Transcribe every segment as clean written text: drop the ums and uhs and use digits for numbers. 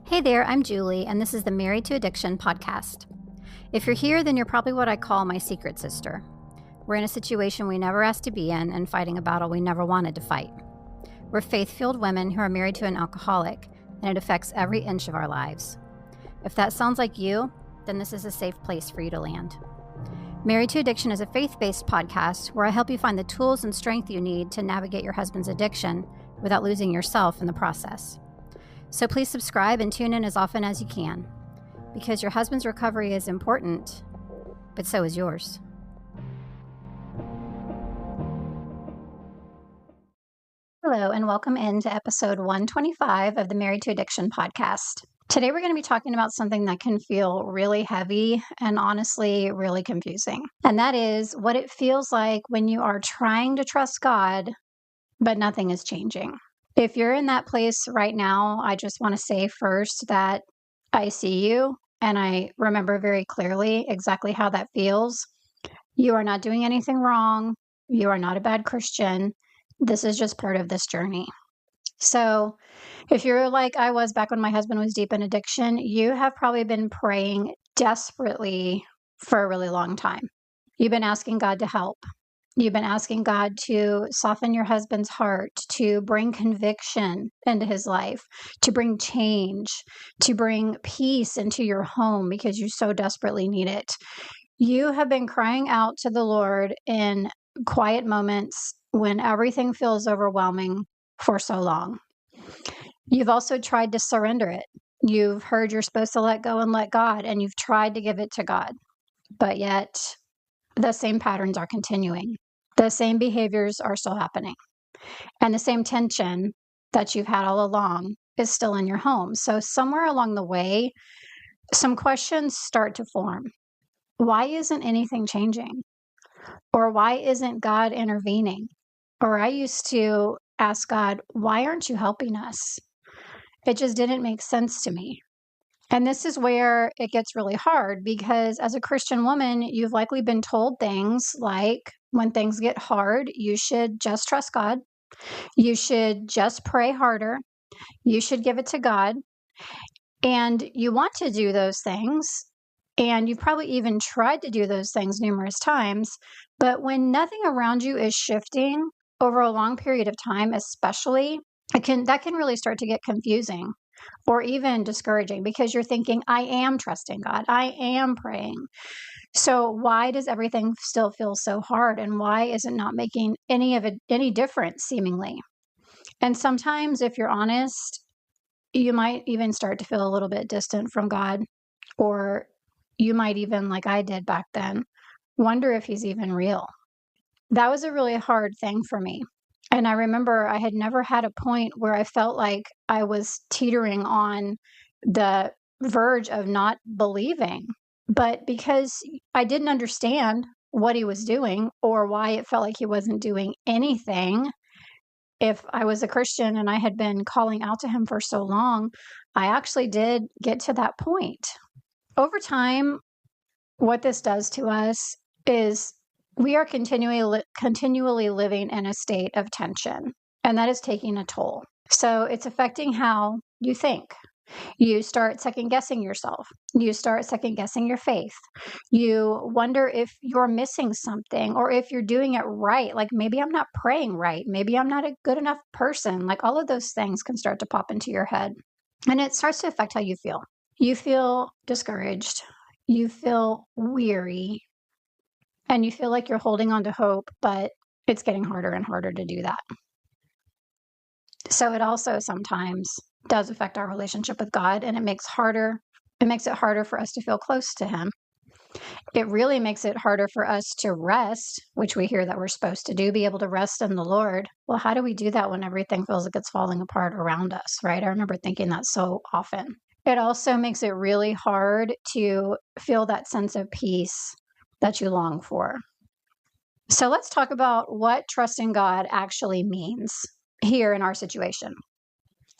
Hey there, I'm Julie, and this is the Married to Addiction podcast. If you're here, then you're probably what I call my secret sister. We're in a situation we never asked to be in and fighting a battle we never wanted to fight. We're faith-filled women who are married to an alcoholic, and it affects every inch of our lives. If that sounds like you, then this is a safe place for you to land. Married to Addiction is a faith-based podcast where I help you find the tools and strength you need to navigate your husband's addiction without losing yourself in the process. So please subscribe and tune in as often as you can, because your husband's recovery is important, but so is yours. Hello, and welcome into episode 125 of the Married to Addiction podcast. Today we're going to be talking about something that can feel really heavy and honestly really confusing. And that is what it feels like when you are trying to trust God, but nothing is changing. If you're in that place right now, I just want to say first that I see you and I remember very clearly exactly how that feels. You are not doing anything wrong. You are not a bad Christian. This is just part of this journey. So if you're like I was back when my husband was deep in addiction, you have probably been praying desperately for a really long time. You've been asking God to help. You've been asking God to soften your husband's heart, to bring conviction into his life, to bring change, to bring peace into your home because you so desperately need it. You have been crying out to the Lord in quiet moments when everything feels overwhelming for so long. You've also tried to surrender it. You've heard you're supposed to let go and let God, and you've tried to give it to God, but yet the same patterns are continuing. The same behaviors are still happening. And the same tension that you've had all along is still in your home. So somewhere along the way, some questions start to form. Why isn't anything changing? Or why isn't God intervening? Or I used to ask God, why aren't you helping us? It just didn't make sense to me. And this is where it gets really hard because as a Christian woman, you've likely been told things like, when things get hard, you should just trust God. You should just pray harder. You should give it to God. And you want to do those things. And you've probably even tried to do those things numerous times. But when nothing around you is shifting over a long period of time, especially, that can really start to get confusing or even discouraging because you're thinking, I am trusting God. I am praying. So why does everything still feel so hard? And why is it not making any difference seemingly? And sometimes, if you're honest, you might even start to feel a little bit distant from God, or you might even, like I did back then, wonder if he's even real. That was a really hard thing for me. And I remember I had never had a point where I felt like I was teetering on the verge of not believing. But because I didn't understand what he was doing or why it felt like he wasn't doing anything, if I was a Christian and I had been calling out to him for so long, I actually did get to that point. Over time, what this does to us is we are continually living in a state of tension, and that is taking a toll. So it's affecting how you think. You start second guessing yourself. You start second guessing your faith. You wonder if you're missing something or if you're doing it right. Like maybe I'm not praying right. Maybe I'm not a good enough person. Like all of those things can start to pop into your head. And it starts to affect how you feel. You feel discouraged. You feel weary. And you feel like you're holding on to hope, but it's getting harder and harder to do that. So it also sometimes does affect our relationship with God, and it makes it harder for us to feel close to him. It really makes it harder for us to rest, which we hear that we're supposed to do, be able to rest in the Lord. Well, how do we do that when everything feels like it's falling apart around us, right? I remember thinking that so often. It also makes it really hard to feel that sense of peace that you long for. So let's talk about what trusting God actually means here in our situation.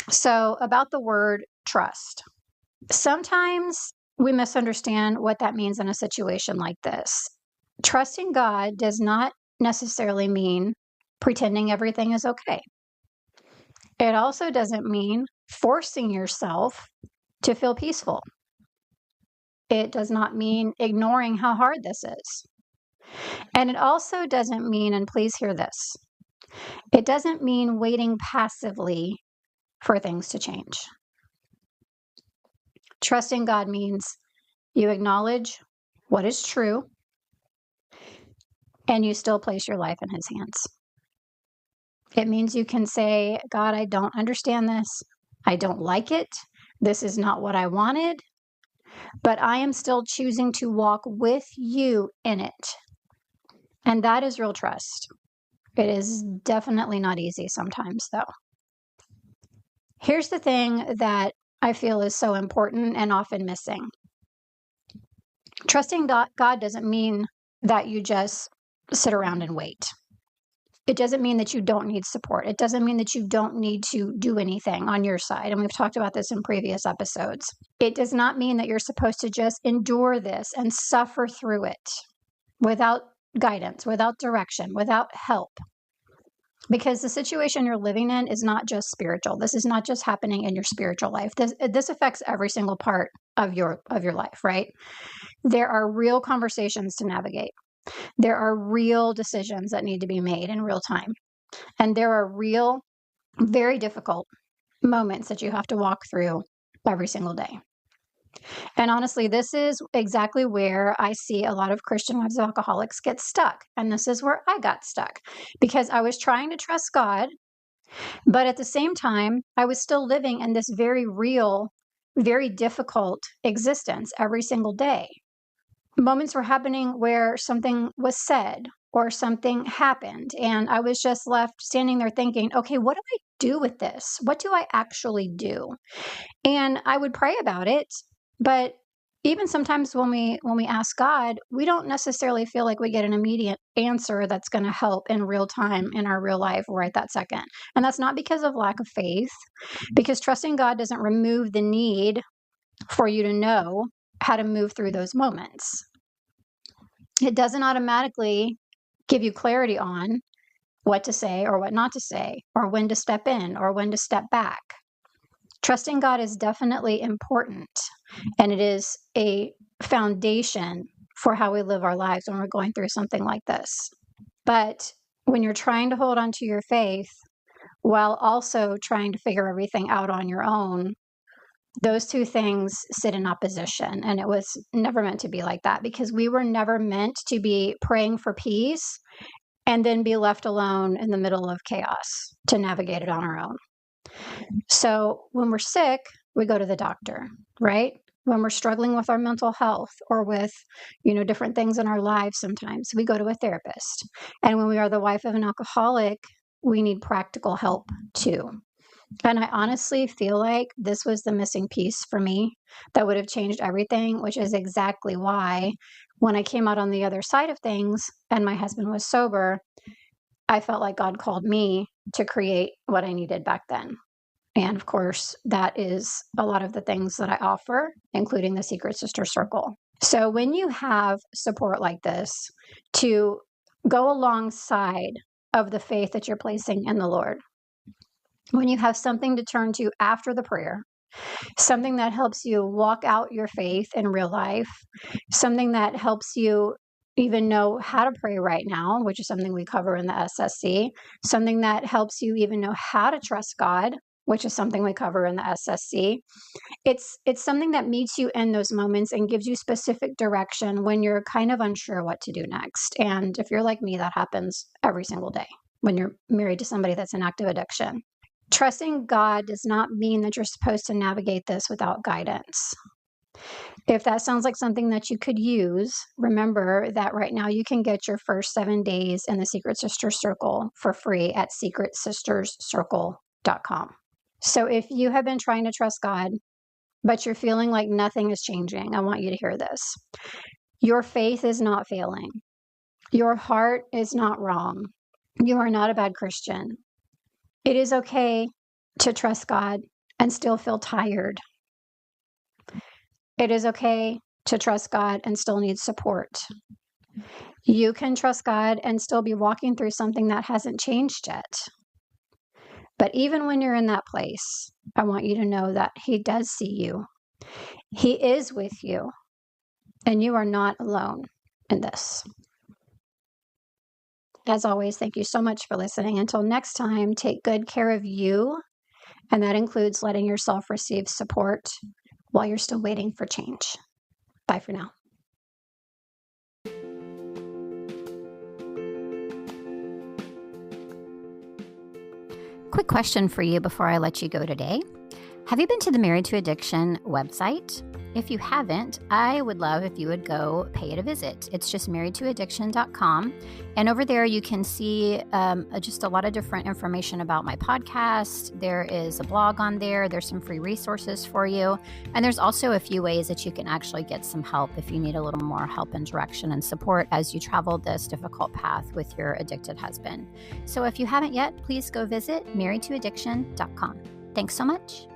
So about the word trust. Sometimes we misunderstand what that means in a situation like this. Trusting God does not necessarily mean pretending everything is okay. It also doesn't mean forcing yourself to feel peaceful. It does not mean ignoring how hard this is. And it also doesn't mean, and please hear this, it doesn't mean waiting passively for things to change. Trusting God means you acknowledge what is true and you still place your life in His hands. It means you can say, God, I don't understand this. I don't like it. This is not what I wanted, but I am still choosing to walk with you in it. And that is real trust. It is definitely not easy sometimes, though. Here's the thing that I feel is so important and often missing. Trusting God doesn't mean that you just sit around and wait. It doesn't mean that you don't need support. It doesn't mean that you don't need to do anything on your side. And we've talked about this in previous episodes. It does not mean that you're supposed to just endure this and suffer through it without guidance, without direction, without help. Because the situation you're living in is not just spiritual. This is not just happening in your spiritual life. This affects every single part of your life, right? There are real conversations to navigate. There are real decisions that need to be made in real time. And there are real, very difficult moments that you have to walk through every single day. And honestly, this is exactly where I see a lot of Christian wives of alcoholics get stuck. And this is where I got stuck because I was trying to trust God, but at the same time, I was still living in this very real, very difficult existence every single day. Moments were happening where something was said or something happened, and I was just left standing there thinking, okay, what do I do with this? What do I actually do? And I would pray about it, but even sometimes when we ask God, we don't necessarily feel like we get an immediate answer that's going to help in real time in our real life right that second. And that's not because of lack of faith, because trusting God doesn't remove the need for you to know how to move through those moments. It doesn't automatically give you clarity on what to say or what not to say, or when to step in or when to step back. Trusting God is definitely important, and it is a foundation for how we live our lives when we're going through something like this. But when you're trying to hold on to your faith while also trying to figure everything out on your own, those two things sit in opposition. And it was never meant to be like that, because we were never meant to be praying for peace and then be left alone in the middle of chaos to navigate it on our own. So when we're sick, we go to the doctor, right? When we're struggling with our mental health or with, different things in our lives, sometimes we go to a therapist. And when we are the wife of an alcoholic, we need practical help too. And I honestly feel like this was the missing piece for me that would have changed everything, which is exactly why when I came out on the other side of things and my husband was sober, I felt like God called me to create what I needed back then. And of course, that is a lot of the things that I offer, including the Secret Sister Circle. So when you have support like this to go alongside of the faith that you're placing in the Lord, when you have something to turn to after the prayer, something that helps you walk out your faith in real life, something that helps you even know how to pray right now, which is something we cover in the SSC, something that helps you even know how to trust God, which is something we cover in the SSC. It's something that meets you in those moments and gives you specific direction when you're kind of unsure what to do next. And if you're like me, that happens every single day when you're married to somebody that's in active addiction. Trusting God does not mean that you're supposed to navigate this without guidance. If that sounds like something that you could use, remember that right now you can get your first 7 days in the Secret Sisters Circle for free at secretsisterscircle.com. So if you have been trying to trust God, but you're feeling like nothing is changing, I want you to hear this. Your faith is not failing. Your heart is not wrong. You are not a bad Christian. It is okay to trust God and still feel tired. It is okay to trust God and still need support. You can trust God and still be walking through something that hasn't changed yet. But even when you're in that place, I want you to know that He does see you He is with you, and you are not alone in this. As always, thank you so much for listening. Until next time, take good care of you, and that includes letting yourself receive support while you're still waiting for change. Bye for now. Quick question for you before I let you go today. Have you been to the Married to Addiction website? If you haven't, I would love if you would go pay it a visit. It's just marriedtoaddiction.com. And over there, you can see just a lot of different information about my podcast. There is a blog on there. There's some free resources for you. And there's also a few ways that you can actually get some help if you need a little more help and direction and support as you travel this difficult path with your addicted husband. So if you haven't yet, please go visit marriedtoaddiction.com. Thanks so much.